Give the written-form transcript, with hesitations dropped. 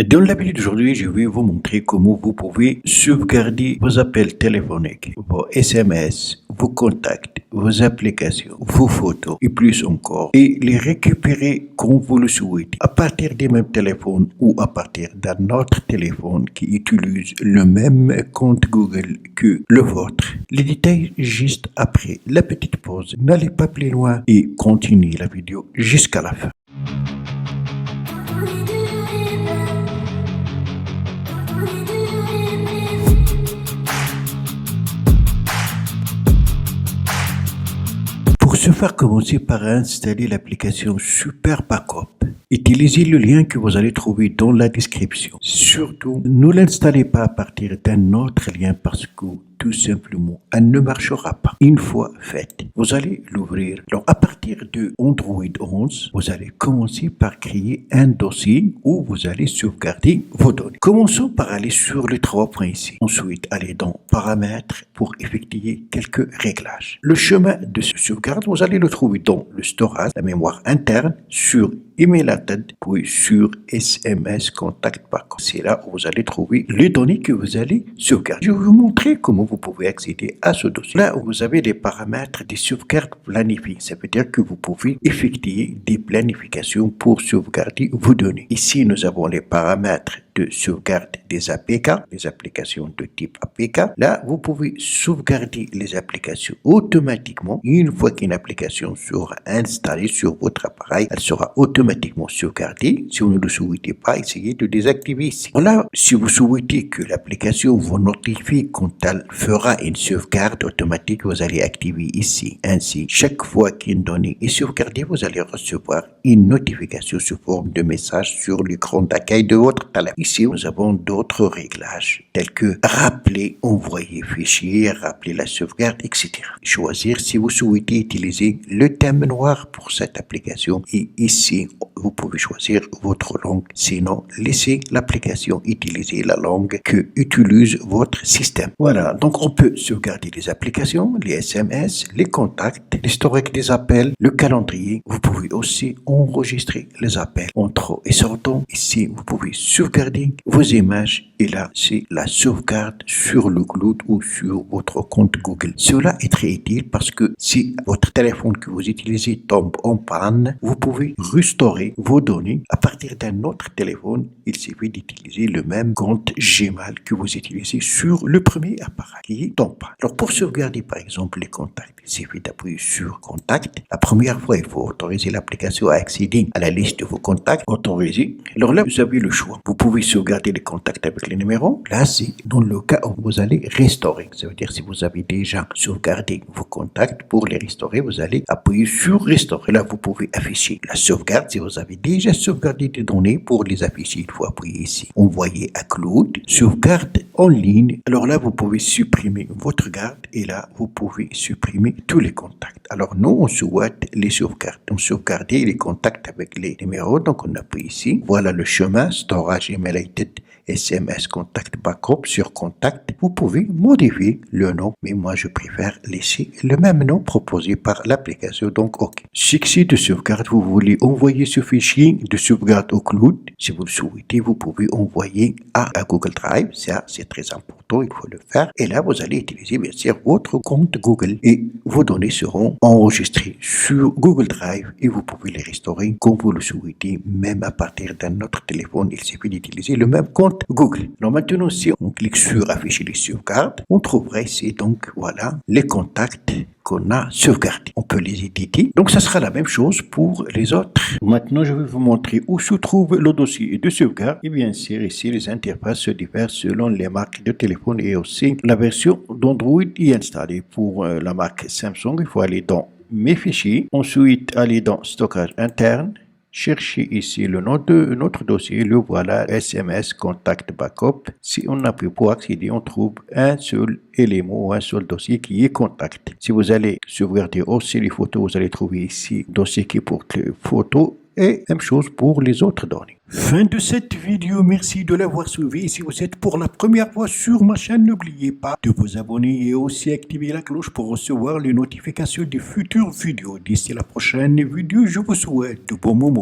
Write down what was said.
Dans la vidéo d'aujourd'hui, je vais vous montrer comment vous pouvez sauvegarder vos appels téléphoniques, vos SMS, vos contacts, vos applications, vos photos et plus encore, et les récupérer comme vous le souhaitez à partir du même téléphone ou à partir d'un autre téléphone qui utilise le même compte Google que le vôtre. Les détails juste après la petite pause. N'allez pas plus loin et continuez la vidéo jusqu'à la fin. Pour ce faire, commencez par installer l'application Super Backup. Utilisez le lien que vous allez trouver dans la description. Surtout, ne l'installez pas à partir d'un autre lien parce que tout simplement, elle ne marchera pas. Une fois faite, vous allez l'ouvrir. Alors, à partir de Android 11, vous allez commencer par créer un dossier où vous allez sauvegarder vos données. Commençons par aller sur les 3 points ici. Ensuite, allez dans Paramètres pour effectuer quelques réglages. Le chemin de sauvegarde, vous allez le trouver dans le storage, la mémoire interne, sur Email Attend, puis sur SMS Contact Backup. C'est là où vous allez trouver les données que vous allez sauvegarder. Je vais vous montrer comment vous pouvez accéder à ce dossier. Là où vous avez les paramètres des sauvegardes planifiées, ça veut dire que vous pouvez effectuer des planifications pour sauvegarder vos données. Ici, nous avons les paramètres de sauvegarde des APK, les applications de type APK. Là, vous pouvez sauvegarder les applications automatiquement. Une fois qu'une application sera installée sur votre appareil, elle sera automatiquement sauvegardée. Si vous ne le souhaitez pas, essayez de désactiver ici. Là, si vous souhaitez que l'application vous notifie quand elle fera une sauvegarde automatique, vous allez activer ici. Ainsi, chaque fois qu'une donnée est sauvegardée, vous allez recevoir une notification sous forme de message sur l'écran d'accueil de votre téléphone. Ici, nous avons d'autres réglages tels que rappeler, envoyer fichier, rappeler la sauvegarde, etc. Choisir si vous souhaitez utiliser le thème noir pour cette application et ici, vous pouvez choisir votre langue. Sinon, laissez l'application utiliser la langue que utilise votre système. Voilà, donc on peut sauvegarder les applications, les SMS, les contacts, l'historique des appels, le calendrier. Vous pouvez aussi enregistrer les appels entrant et sortant. Ici, vous pouvez sauvegarder vos images et là, c'est la sauvegarde sur le cloud ou sur votre compte Google. Cela est très utile parce que si votre téléphone que vous utilisez tombe en panne, vous pouvez restaurer vos données à partir d'un autre téléphone. Il suffit d'utiliser le même compte Gmail que vous utilisez sur le premier appareil qui tombe pas. Alors pour sauvegarder par exemple les contacts, il suffit d'appuyer sur Contact. La première fois, il faut autoriser l'application à accéder à la liste de vos contacts. Autoriser. Alors là, vous avez le choix. Vous pouvez sauvegarder les contacts avec les numéros. Là, c'est dans le cas où vous allez restaurer. Ça veut dire si vous avez déjà sauvegardé vos contacts, pour les restaurer, vous allez appuyer sur Restaurer. Là, vous pouvez afficher la sauvegarde. Si vous avez déjà sauvegardé des données, pour les afficher, il faut appuyer ici. Envoyer à cloud. Sauvegarde en ligne. Alors là, vous pouvez supprimer votre garde et là, vous pouvez supprimer tous les contacts. Alors nous, on souhaite les sauvegarder. On sauvegarde les contacts avec les numéros. Donc on appuie ici. Voilà le chemin. Storage Email Attend, SMS Contact Backup sur Contact. Vous pouvez modifier le nom, mais moi je préfère laisser le même nom proposé par l'application, donc OK. Succès de sauvegarde, vous voulez envoyer ce fichier de sauvegarde au cloud. Si vous le souhaitez, vous pouvez envoyer à Google Drive. Ça, c'est très important, il faut le faire. Et là, vous allez utiliser bien sûr votre compte Google et vos données seront enregistrées sur Google Drive et vous pouvez les restaurer comme vous le souhaitez, même à partir d'un autre téléphone. Il suffit d'utiliser le même compte Google. Alors maintenant, si on clique sur afficher les sauvegardes, on trouvera ici donc voilà les contacts qu'on a sauvegardés. On peut les éditer. Donc ça sera la même chose pour les autres. Maintenant, je vais vous montrer où se trouve le dossier de sauvegarde. Et bien sûr, ici, les interfaces se diffèrent selon les marques de téléphone et aussi la version d'Android y installée. Pour la marque Samsung, il faut aller dans Mes fichiers. Ensuite, aller dans Stockage interne. Cherchez ici le nom de notre dossier, le voilà, SMS Contact Backup. Si on appuie pour accéder, on trouve un seul élément, un seul dossier qui est Contact. Si vous allez sauvegarder aussi les photos, vous allez trouver ici dossier qui porte les photos et même chose pour les autres données. Fin de cette vidéo, merci de l'avoir suivi. Si vous êtes pour la première fois sur ma chaîne, n'oubliez pas de vous abonner et aussi activer la cloche pour recevoir les notifications des futures vidéos. D'ici la prochaine vidéo, je vous souhaite de bons moments.